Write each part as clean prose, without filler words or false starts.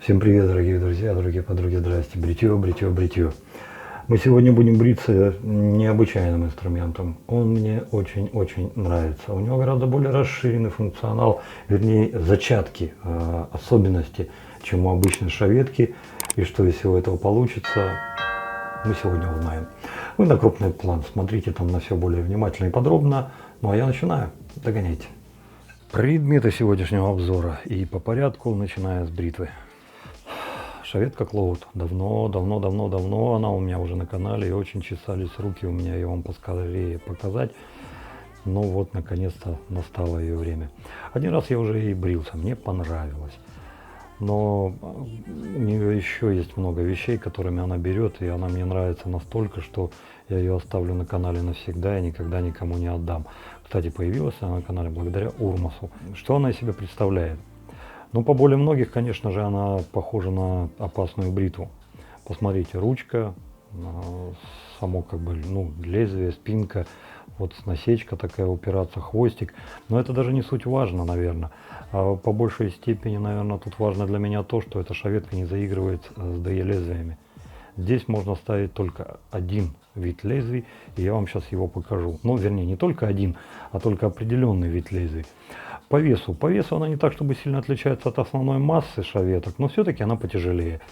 Всем привет, дорогие друзья, дорогие подруги, здрасте. Бритье, бритье, бритье. Мы сегодня будем бриться необычайным инструментом. Он мне очень-очень нравится. У него гораздо более расширенный функционал, вернее, зачатки, особенности, чем у обычной шаветки. И что из всего этого получится, мы сегодня узнаем. Вы на крупный план смотрите там на все более внимательно и подробно. Ну а я начинаю. Догоняйте. Предметы сегодняшнего обзора и по порядку, начиная с бритвы. Шаветка Клоут. Давно она у меня уже на канале, и очень чесались руки у меня ее вам поскорее показать. Но вот наконец-то настало ее время. Один раз я уже и брился, мне понравилось. Но у нее еще есть много вещей, которыми она берет, и она мне нравится настолько, что я ее оставлю на канале навсегда и никогда никому не отдам. Кстати, появилась она на канале благодаря Урмасу. Что она из себя представляет? Ну, по более многих, конечно же, она похожа на опасную бритву. Посмотрите, ручка, само как бы, лезвие, спинка, вот насечка такая, упираться, хвостик. Но это даже не суть важно, наверное. А по большей степени, наверное, тут важно для меня то, что эта шаветка не заигрывает с ДЕ лезвиями. Здесь можно ставить только один вид лезвий, и я вам сейчас его покажу. Ну, вернее, не только один, а только определенный вид лезвий. По весу она не так, чтобы сильно отличается от основной массы шаветок, но все-таки она потяжелее.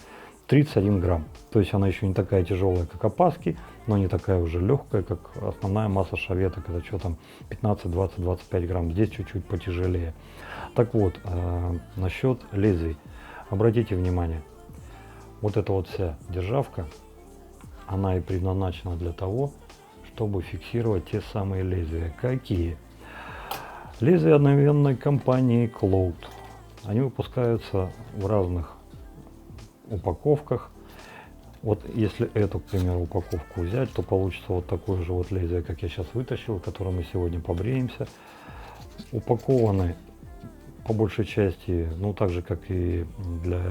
31 грамм. То есть она еще не такая тяжелая, как опаски, но не такая уже легкая, как основная масса шаветок. Это что там, 15, 20, 25 грамм. Здесь чуть-чуть потяжелее. Так вот, насчет лезвий. Обратите внимание, вот эта вот вся державка, она и предназначена для того, чтобы фиксировать те самые лезвия. Какие? Лезвия одновременной компании Cloud. Они выпускаются в разных упаковках. Вот если эту, к примеру, упаковку взять, то получится вот такое же вот лезвие, как я сейчас вытащил, которым мы сегодня побреемся. Упакованы по большей части, так же, как и для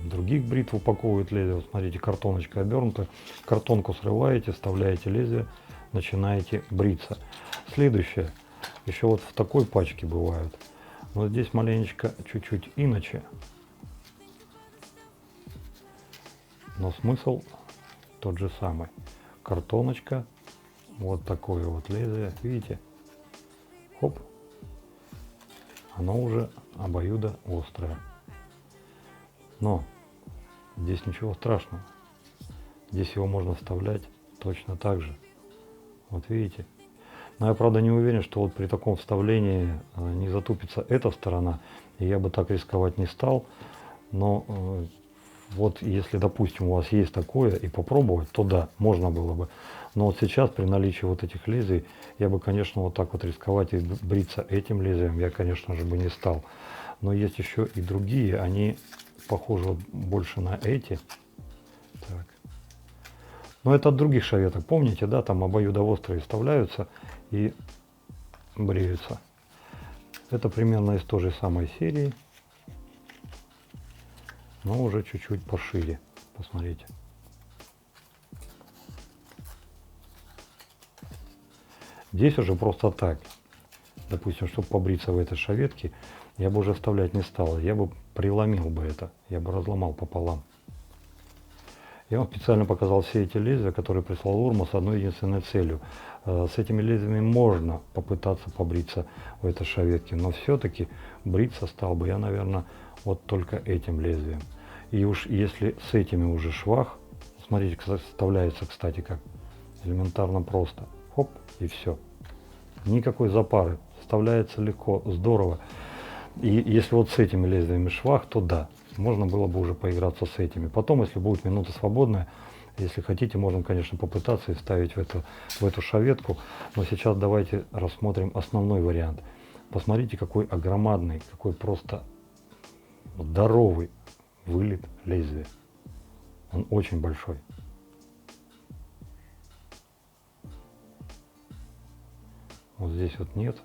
других бритв упаковывают лезвие. Смотрите, картоночка обернута. Картонку срываете, вставляете лезвие, начинаете бриться. Следующее. Еще вот в такой пачке бывают. Но здесь маленечко чуть-чуть иначе. Но смысл тот же самый. Картоночка. Вот такое вот лезвие. Видите? Хоп. Оно уже обоюдоострое. Но здесь ничего страшного. Здесь его можно вставлять точно так же. Вот видите? Но я, правда, не уверен, что вот при таком вставлении не затупится эта сторона, и я бы так рисковать не стал. Но вот если, допустим, у вас есть такое и попробовать, то да, можно было бы. Но вот сейчас при наличии вот этих лезвий, я бы, конечно, вот так вот рисковать и бриться этим лезвием, я, конечно же, бы не стал. Но есть еще и другие, они похожи вот больше на эти. Так. Но это от других шаветок, помните, да, там обоюдоострые вставляются и бреются. Это примерно из той же самой серии, но уже чуть-чуть пошире. Посмотрите. Здесь уже просто так. Допустим, чтобы побриться в этой шаветке, я бы уже вставлять не стал. Я бы преломил бы это, я бы разломал пополам. Я вам специально показал все эти лезвия, которые прислал Урмас с одной единственной целью. С этими лезвиями можно попытаться побриться в этой шаветке, но все-таки бриться стал бы я, наверное, вот только этим лезвием. И уж если с этими уже швах, смотрите, вставляется, кстати, как элементарно просто. Хоп, и все. Никакой запары. Вставляется легко, здорово. И если вот с этими лезвиями швах, то да, можно было бы уже поиграться с этими. Потом, если будет минута свободная, если хотите, можем, конечно, попытаться и вставить в эту шаветку. Но сейчас давайте рассмотрим основной вариант. Посмотрите, какой огромадный, какой просто здоровый вылет лезвия. Он очень большой. Вот здесь вот нет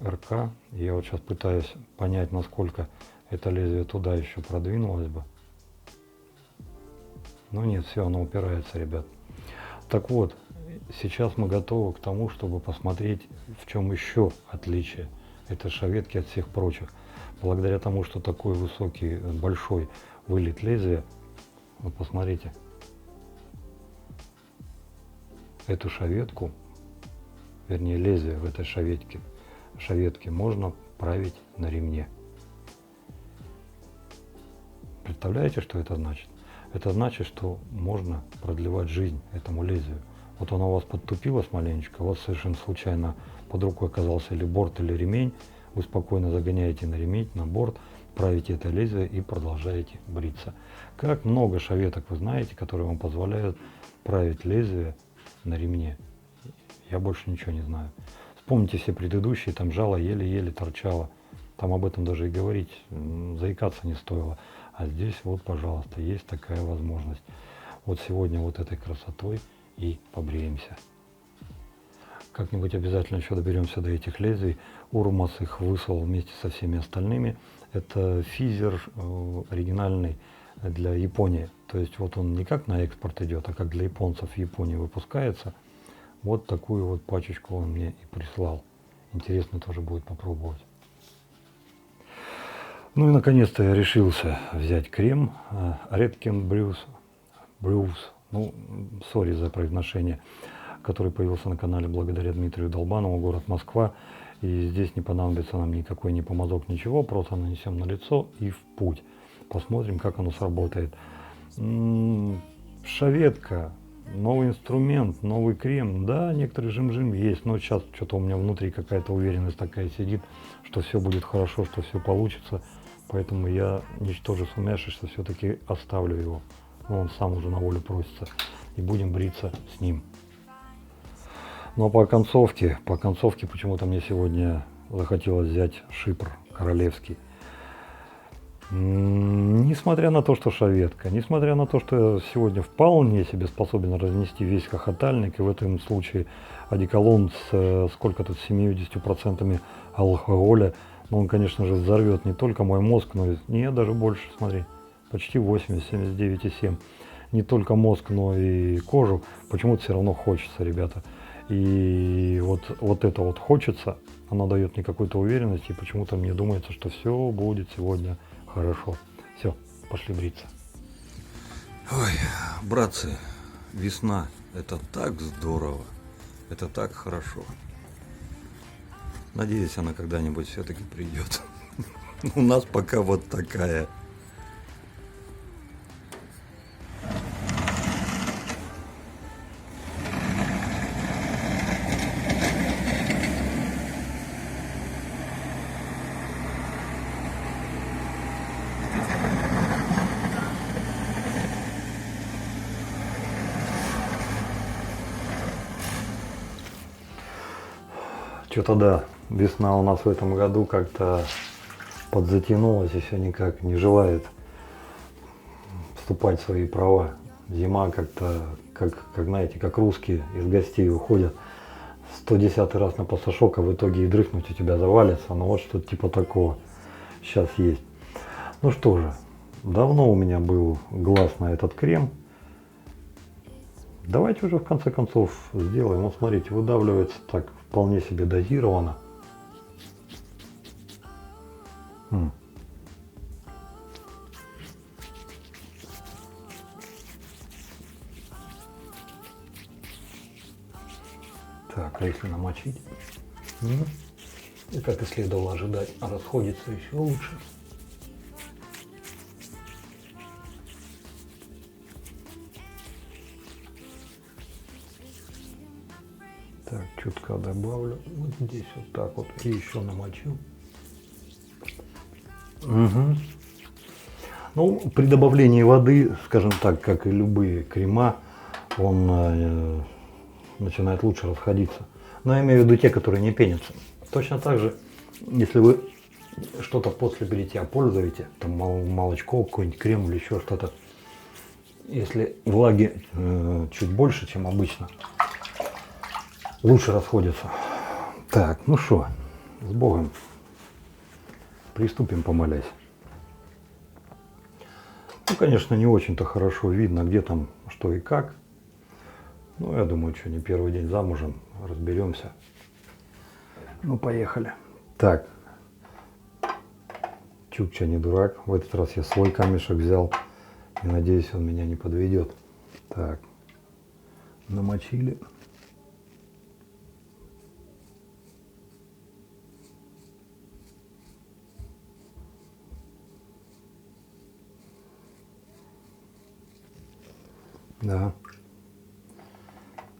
РК. Я вот сейчас пытаюсь понять, насколько это лезвие туда еще продвинулось бы. Но нет, все, оно упирается, ребят. Так вот, сейчас мы готовы к тому, чтобы посмотреть, в чем еще отличие этой шаветки от всех прочих. Благодаря тому, что такой высокий, большой вылет лезвия, вот посмотрите, эту шаветку, вернее лезвие в этой шаветке можно править на ремне. Представляете, что это значит? Это значит, что можно продлевать жизнь этому лезвию. Вот оно у вас подтупилось маленечко, у вас совершенно случайно под рукой оказался или борт, или ремень, вы спокойно загоняете на ремень, на борт, правите это лезвие и продолжаете бриться. Как много шаветок вы знаете, которые вам позволяют править лезвие на ремне. Я больше ничего не знаю. Вспомните все предыдущие, там жало еле-еле торчало. Там об этом даже и говорить, заикаться не стоило. А здесь вот, пожалуйста, есть такая возможность. Вот сегодня вот этой красотой и побреемся. Как-нибудь обязательно еще доберемся до этих лезвий. Урмас их выслал вместе со всеми остальными. Это физер оригинальный для Японии. То есть вот он не как на экспорт идет, а как для японцев в Японии выпускается. Вот такую вот пачечку он мне и прислал. Интересно тоже будет попробовать. Ну и наконец-то я решился взять крем Redken Brews, ну, сори за произношение, который появился на канале благодаря Дмитрию Долбанову, город Москва. И здесь не понадобится нам никакой ни помазок, ничего, просто нанесем на лицо и в путь. Посмотрим, как оно сработает. Шаветка, новый инструмент, новый крем. Да, некоторый жим-жим есть, но сейчас что-то у меня внутри какая-то уверенность такая сидит, что все будет хорошо, что все получится. Поэтому я, ничтоже сумяшись, все-таки оставлю его. Он сам уже на волю просится. И будем бриться с ним. Но по концовке почему-то мне сегодня захотелось взять шипр королевский. Несмотря на то, что шаветка, несмотря на то, что я сегодня вполне себе способен разнести весь хохотальник, и в этом случае одеколон с сколько тут, 70% алкоголя, но он, конечно же, взорвет не только мой мозг, но и нет, даже больше, смотри, почти 80, 79,7. Не только мозг, но и кожу. Почему-то все равно хочется, ребята. И вот это вот хочется, оно дает мне какую-то уверенность, и почему-то мне думается, что все будет сегодня хорошо. Все, пошли бриться. Ой, братцы, весна, это так здорово, это так хорошо. Надеюсь, она когда-нибудь все-таки придет. У нас пока вот такая. Что-то да, весна у нас в этом году как-то подзатянулась и все никак не желает вступать в свои права. Зима как-то, как знаете, как русские из гостей уходят 110 раз на пасашок, а в итоге и дрыхнуть у тебя завалится. Ну вот что-то типа такого сейчас есть. Ну что же, давно у меня был глаз на этот крем. Давайте уже в конце концов сделаем. Вот смотрите, выдавливается так вполне себе дозировано. Так, а если намочить? И как и следовало ожидать, расходится еще лучше. Так, чутка добавлю. Вот здесь вот так вот. И еще намочу. Угу. Ну, при добавлении воды, скажем так, как и любые крема, он начинает лучше расходиться. Но я имею в виду те, которые не пенятся. Точно так же, если вы что-то после бритья пользуете, там молочко, какой-нибудь крем или еще что-то, если влаги чуть больше, чем обычно, лучше расходятся. Так, ну что, с Богом. Приступим, помолясь. Ну, конечно, не очень-то хорошо видно, где там что и как. Ну, я думаю, что не первый день замужем, разберемся. Ну, поехали. Так, Чукча не дурак. В этот раз я свой камешек взял. И надеюсь, он меня не подведет. Так. Намочили. Да.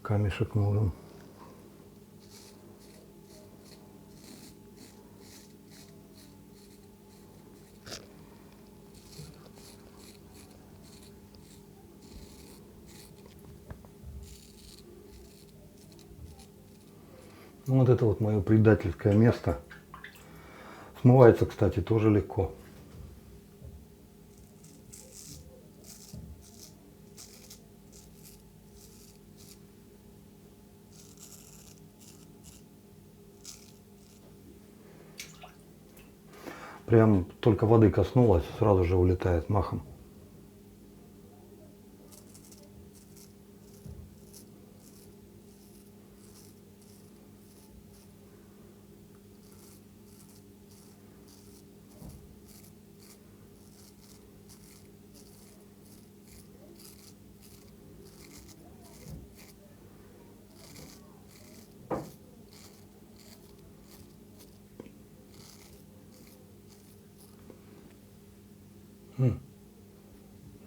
Камешек нужен. Ну, вот это вот мое предательское место. Смывается, кстати, тоже легко. Прям только воды коснулась, сразу же улетает махом.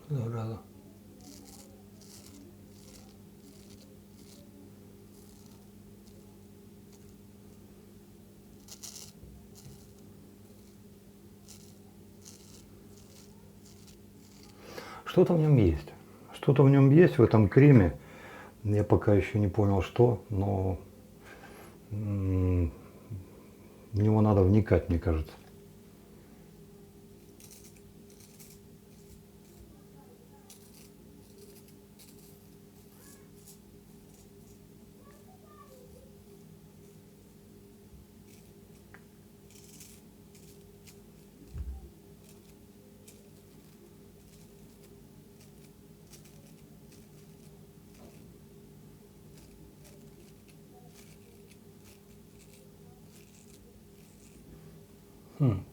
Зараза. Что-то в нем есть. Что-то в нем есть в этом креме. Я пока еще не понял, что, но в него надо вникать, мне кажется.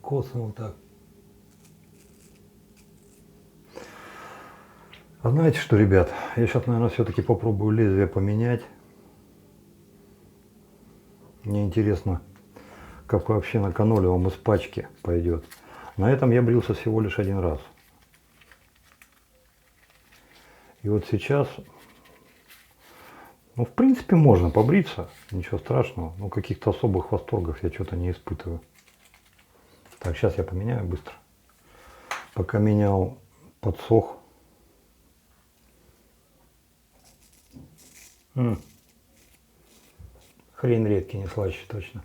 Косо вот так. А знаете что, ребят, я сейчас, наверное, все-таки попробую лезвие поменять. Мне интересно, как вообще на канолевом из пачки пойдет. На этом я брился всего лишь один раз. И вот сейчас, ну, в принципе, можно побриться, ничего страшного, но каких-то особых восторгов я что-то не испытываю. Так, сейчас я поменяю быстро. Пока менял, подсох. Хрен редкий, не слаще точно.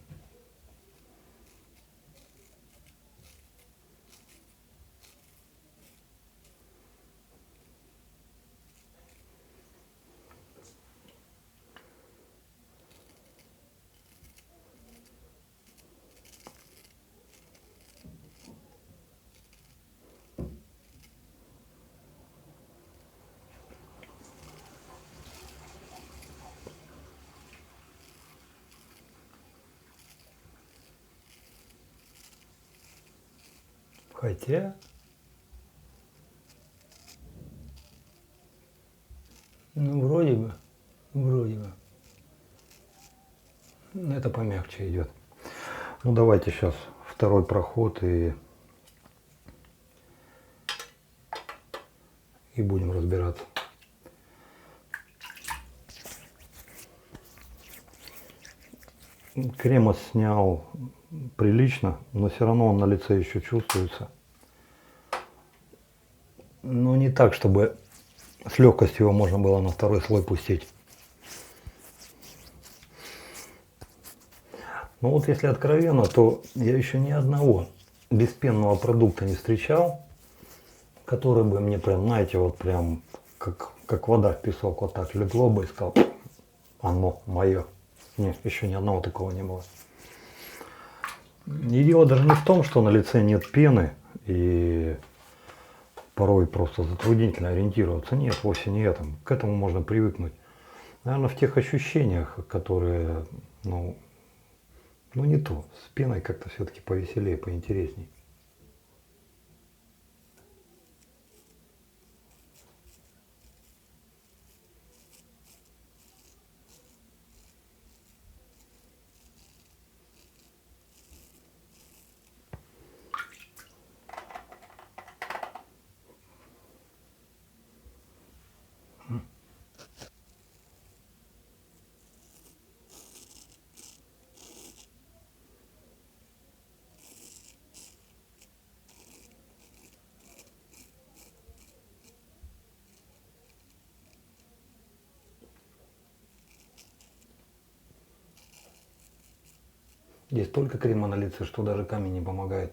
Хотя, ну вроде бы. Это помягче идет. Ну давайте сейчас второй проход и будем разбираться. Крема снял прилично, но все равно он на лице еще чувствуется. Но не так, чтобы с легкостью его можно было на второй слой пустить. Но вот если откровенно, то я еще ни одного беспенного продукта не встречал, который бы мне прям, знаете, вот прям как вода в песок вот так легло бы и сказал, оно мое. Нет, еще ни одного такого не было. И дело даже не в том, что на лице нет пены и порой просто затруднительно ориентироваться. Нет, вовсе не это. К этому можно привыкнуть. Наверное, в тех ощущениях, которые, ну не то. С пеной как-то все-таки повеселее, поинтересней. Есть столько крема на лице, что даже камень не помогает.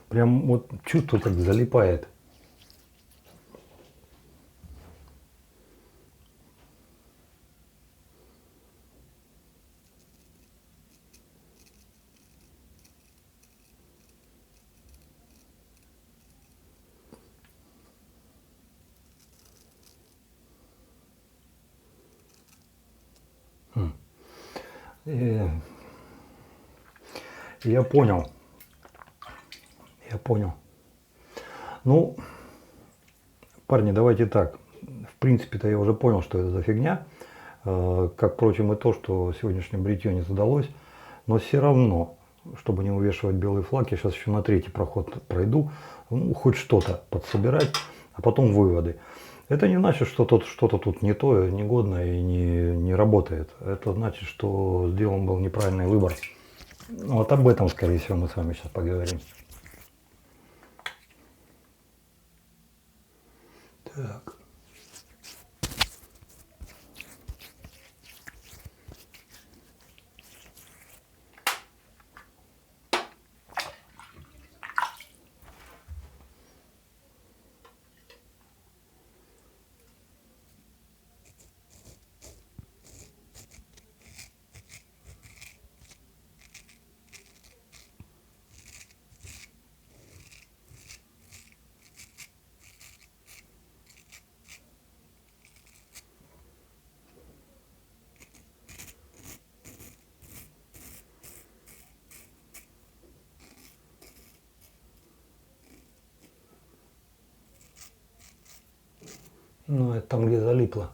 Прям вот чувство так залипает. И я понял. Я понял. Ну, парни, давайте так. В принципе-то я уже понял, что это за фигня. Как, впрочем, и то, что сегодняшнее бритье не задалось. Но все равно, чтобы не увешивать белый флаг, я сейчас еще на третий проход пройду. Ну, хоть что-то подсобирать, а потом выводы. Это не значит, что что-то тут не то, негодное и не работает. Это значит, что сделан был неправильный выбор. Вот об этом, скорее всего, мы с вами сейчас поговорим. Так. Ну, это там, где залипло.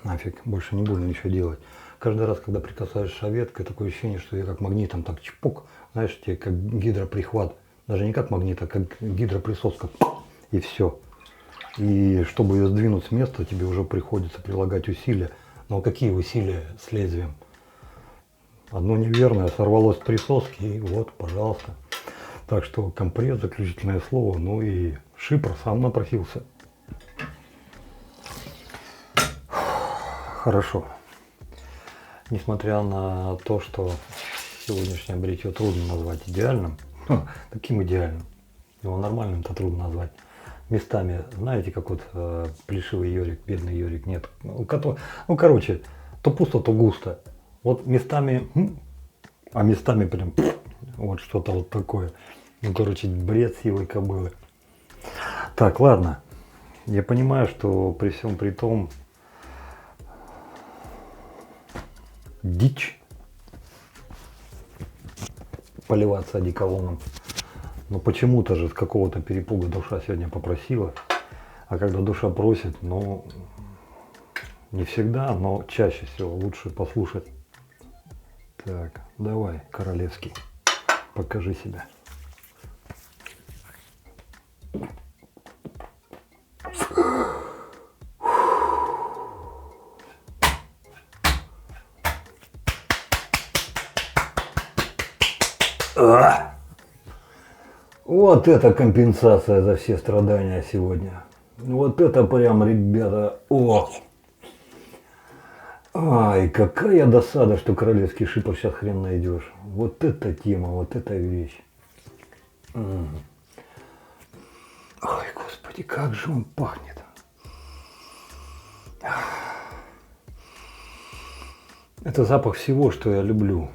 Нафиг, больше не буду ничего делать. Каждый раз, когда прикасаешься веткой, такое ощущение, что я как магнитом так чпок, знаешь, тебе как гидроприхват. Даже не как магнит, а как гидроприсоска. И все. И чтобы ее сдвинуть с места, тебе уже приходится прилагать усилия. Но какие усилия с лезвием? Одно неверное, сорвалось с присоски, и вот, пожалуйста. Так что компресс, заключительное слово, ну и шипр сам напросился. Хорошо. Несмотря на то, что сегодняшнее бритье трудно назвать идеальным, таким идеальным, его нормальным-то трудно назвать. Местами, знаете, как вот плешивый Йорик, бедный Йорик, нет. Ну, короче, то пусто, то густо. Вот местами, а местами прям вот что-то вот такое. Ну, короче, бред силой кобылы. Так, ладно. Я понимаю, что при всем при том дичь поливаться одеколоном. Но почему-то же с какого-то перепуга душа сегодня попросила. А когда душа просит, ну, не всегда, но чаще всего лучше послушать. Так, давай, королевский, покажи себя. Вот это компенсация за все страдания сегодня. Вот это прям, ребята, ох. Ай, какая досада, что королевский шипр сейчас хрен найдешь. Вот эта тема, вот эта вещь. Ой, господи, как же он пахнет. Это запах всего, что я люблю.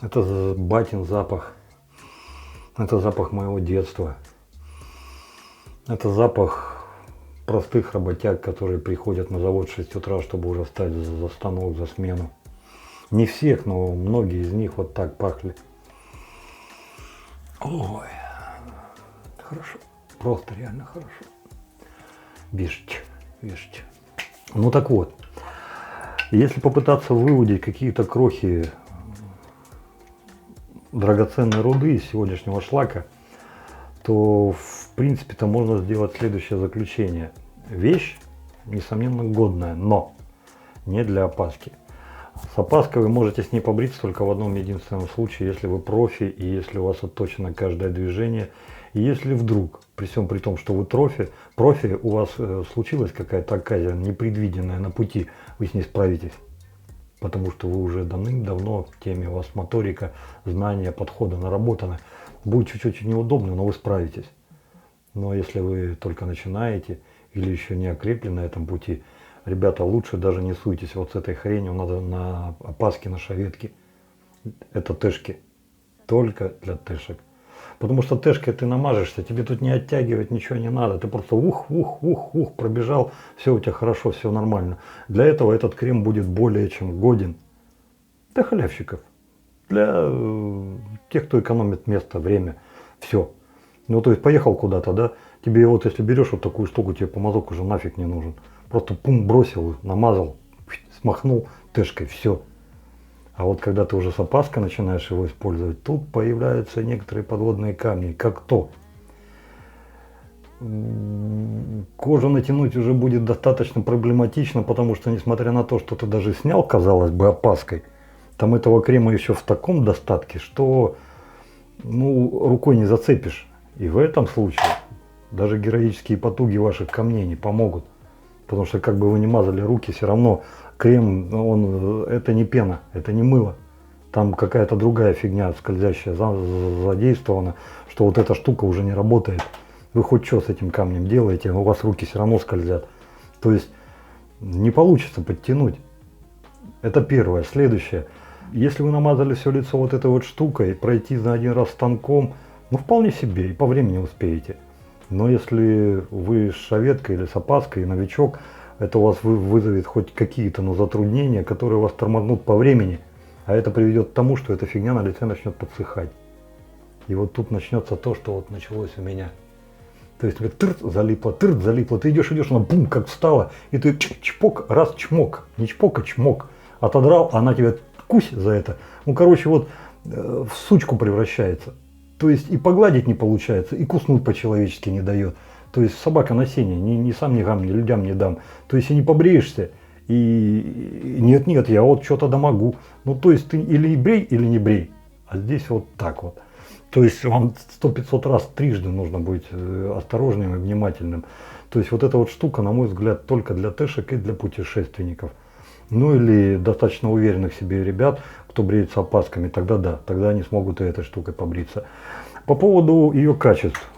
Это батин запах. Это запах моего детства. Это запах простых работяг, которые приходят на завод в 6 утра, чтобы уже встать за станок, за смену. Не всех, но многие из них вот так пахли. Ой, хорошо. Просто реально хорошо. Вишь. Ну так вот. Если попытаться выудить какие-то крохи драгоценной руды из сегодняшнего шлака, то в принципе-то можно сделать следующее заключение. Вещь, несомненно, годная, но не для опаски. С опаской вы можете с ней побриться только в одном единственном случае, если вы профи и если у вас отточено каждое движение. И если вдруг, при всем при том, что вы профи, у вас случилась какая-то оказия непредвиденная на пути, вы с ней справитесь. Потому что вы уже давным-давно в теме, у вас моторика, знания, подходы наработаны. Будет чуть-чуть неудобно, но вы справитесь. Но если вы только начинаете или еще не окрепли на этом пути, ребята, лучше даже не суйтесь вот с этой хренью, надо на опаски, на шаветки. Это тэшки. Только для тэшек. Потому что тэшкой ты намажешься, тебе тут не оттягивать ничего не надо. Ты просто ух, пробежал, все у тебя хорошо, все нормально. Для этого этот крем будет более чем годен. Для халявщиков. Для тех, кто экономит место, время. Все. Ну то есть поехал куда-то, да? Тебе вот если берешь вот такую штуку, тебе помазок уже нафиг не нужен. Просто пум, бросил, намазал, смахнул тэшкой, все. А вот когда ты уже с опаской начинаешь его использовать, тут появляются некоторые подводные камни, как то. Кожу натянуть уже будет достаточно проблематично, потому что несмотря на то, что ты даже снял, казалось бы, опаской, там этого крема еще в таком достатке, что ну, рукой не зацепишь. И в этом случае даже героические потуги ваших камней не помогут. Потому что как бы вы ни мазали руки, все равно крем, это не пена, это не мыло. Там какая-то другая фигня скользящая задействована, что вот эта штука уже не работает. Вы хоть что с этим камнем делаете, но у вас руки все равно скользят. То есть не получится подтянуть. Это первое. Следующее. Если вы намазали все лицо вот этой вот штукой, пройти за один раз станком, ну вполне себе и по времени успеете. Но если вы с шаветкой или с опаской, новичок, это у вас вызовет хоть какие-то затруднения, которые вас тормознут по времени. А это приведет к тому, что эта фигня на лице начнет подсыхать. И вот тут начнется то, что вот началось у меня. То есть тырт залипло, ты идешь, она бум, как встала, и ты чпок, раз чмок, не чпок, а чмок. Отодрал, она тебя кусь за это. Ну, короче, вот в сучку превращается. То есть и погладить не получается, и куснуть по-человечески не дает. То есть собака на сене, ни сам, ни гам, ни людям не дам. То есть и не побреешься, и нет, я вот что-то да могу. Ну, то есть ты или брей, или не брей. А здесь вот так вот. То есть вам 100-500 раз трижды нужно быть осторожным и внимательным. То есть вот эта вот штука, на мой взгляд, только для тэшек и для путешественников. Ну или достаточно уверенных в себе ребят, кто бреется опасками, тогда да, тогда они смогут и этой штукой побриться. По поводу ее качеств.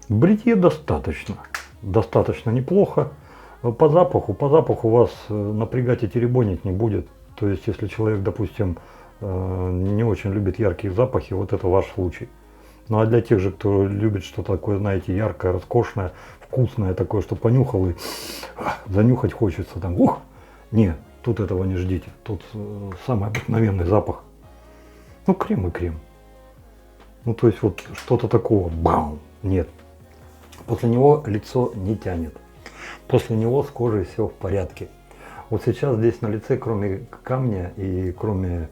Бритье достаточно неплохо. По запаху вас напрягать и теребонить не будет. То есть если человек, допустим, не очень любит яркие запахи, вот это ваш случай. Ну а для тех же, кто любит что-то такое, знаете, яркое, роскошное, вкусное такое, что понюхал и занюхать хочется там, ух! Нет, тут этого не ждите. Тут самый обыкновенный запах. Ну крем и крем. Ну то есть вот что-то такого, бам, нет. После него лицо не тянет. После него с кожей все в порядке. Вот сейчас здесь на лице, кроме камня и кроме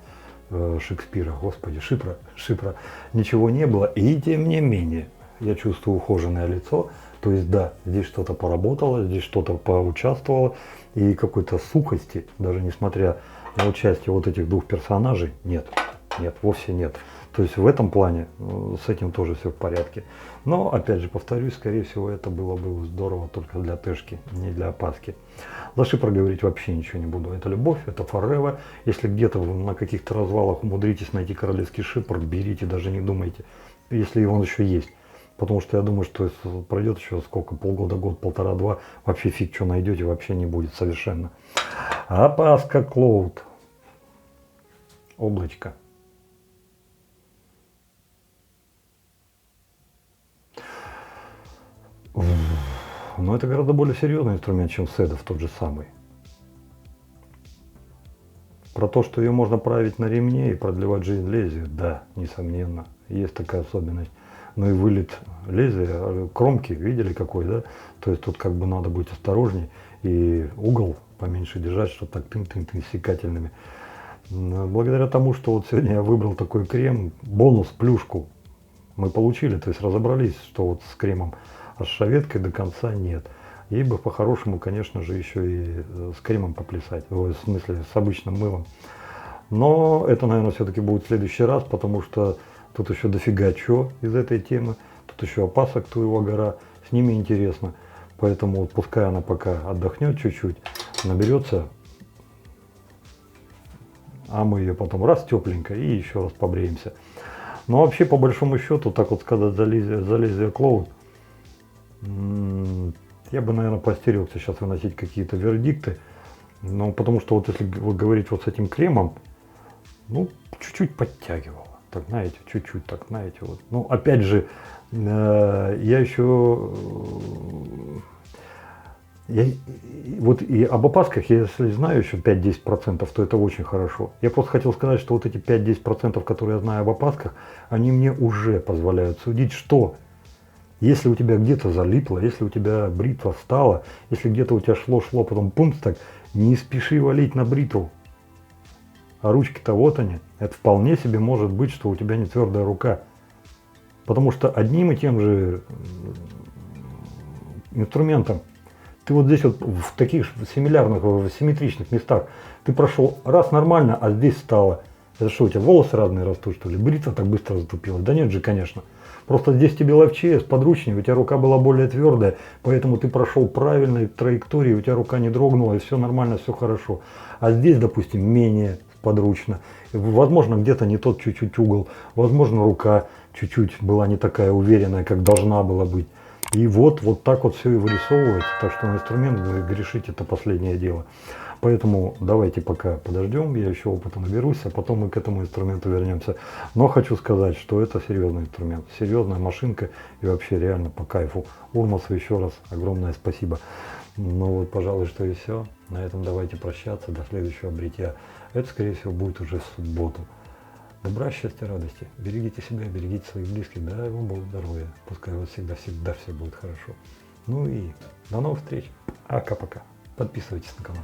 Шекспира, господи, Шипра, ничего не было. И тем не менее, я чувствую ухоженное лицо. То есть да, здесь что-то поработало, здесь что-то поучаствовало. И какой-то сухости, даже несмотря на участие вот этих двух персонажей, нет, вовсе нет. То есть в этом плане с этим тоже все в порядке. Но, опять же, повторюсь, скорее всего, это было бы здорово только для тэшки, не для опаски. За Шипра говорить вообще ничего не буду. Это любовь, это forever. Если где-то на каких-то развалах умудритесь найти королевский Шипр, берите, даже не думайте, если он еще есть. Потому что я думаю, что пройдет еще сколько, полгода, год, полтора-два, вообще фиг что найдете, вообще не будет совершенно. Опаска Клоуд. Облачко. Но это гораздо более серьезный инструмент, чем Седов тот же самый. Про то, что ее можно править на ремне и продлевать жизнь лезвия, да, несомненно, есть такая особенность. Ну и вылет лезвия, кромки, видели какой, да? То есть тут как бы надо быть осторожней и угол поменьше держать, чтобы так тын-тын-тын секательными. Благодаря тому, что вот сегодня я выбрал такой крем, бонус, плюшку мы получили, то есть разобрались, что вот с кремом, а с шаветкой до конца нет. Ей бы по-хорошему, конечно же, еще и с кремом поплясать, в смысле с обычным мылом. Но это, наверное, все-таки будет в следующий раз, потому что тут еще дофига чего из этой темы. Тут еще опасок Туева гора, с ними интересно. Поэтому вот пускай она пока отдохнет чуть-чуть, наберется, а мы ее потом раз тепленько и еще раз побреемся. Но вообще, по большому счету, так вот сказать, за лезвие Клоуд, я бы, наверное, постерегся сейчас выносить какие-то вердикты. Но потому что вот если вы говорите вот с этим кремом, ну, чуть-чуть подтягивало. Так, знаете, чуть-чуть, так, знаете, вот. Ну, опять же, я еще... вот и об опасках, если знаю еще 5-10%, то это очень хорошо. Я просто хотел сказать, что вот эти 5-10%, которые я знаю об опасках, они мне уже позволяют судить, что если у тебя где-то залипло, если у тебя бритва встала, если где-то у тебя шло, потом пумс так, не спеши валить на бритву. А ручки-то вот они. Это вполне себе может быть, что у тебя не твердая рука. Потому что одним и тем же инструментом ты вот здесь вот в таких симилярных, в симметричных местах ты прошел раз нормально, а здесь стало. Это что, у тебя волосы разные растут, что ли? Бритва так быстро затупилась? Да нет же, конечно. Просто здесь тебе ловчее, сподручнее, у тебя рука была более твердая, поэтому ты прошел правильной траектории, у тебя рука не дрогнула, и все нормально, все хорошо. А здесь, допустим, менее подручно. Возможно, где-то не тот чуть-чуть угол, возможно, рука чуть-чуть была не такая уверенная, как должна была быть. И вот так вот все и вырисовывается. Так что на инструмент грешить — это последнее дело. Поэтому давайте пока подождем, я еще опыта наберусь, а потом мы к этому инструменту вернемся. Но хочу сказать, что это серьезный инструмент, серьезная машинка и вообще реально по кайфу. Урмасу еще раз огромное спасибо. Ну вот, пожалуй, что и все. На этом давайте прощаться, до следующего бритья. Это, скорее всего, будет уже в субботу. Добра, счастья, радости. Берегите себя, берегите своих близких. Дай вам Бог здоровья. Пускай у вас всегда все будет хорошо. Ну и до новых встреч. Пока-пока. Подписывайтесь на канал.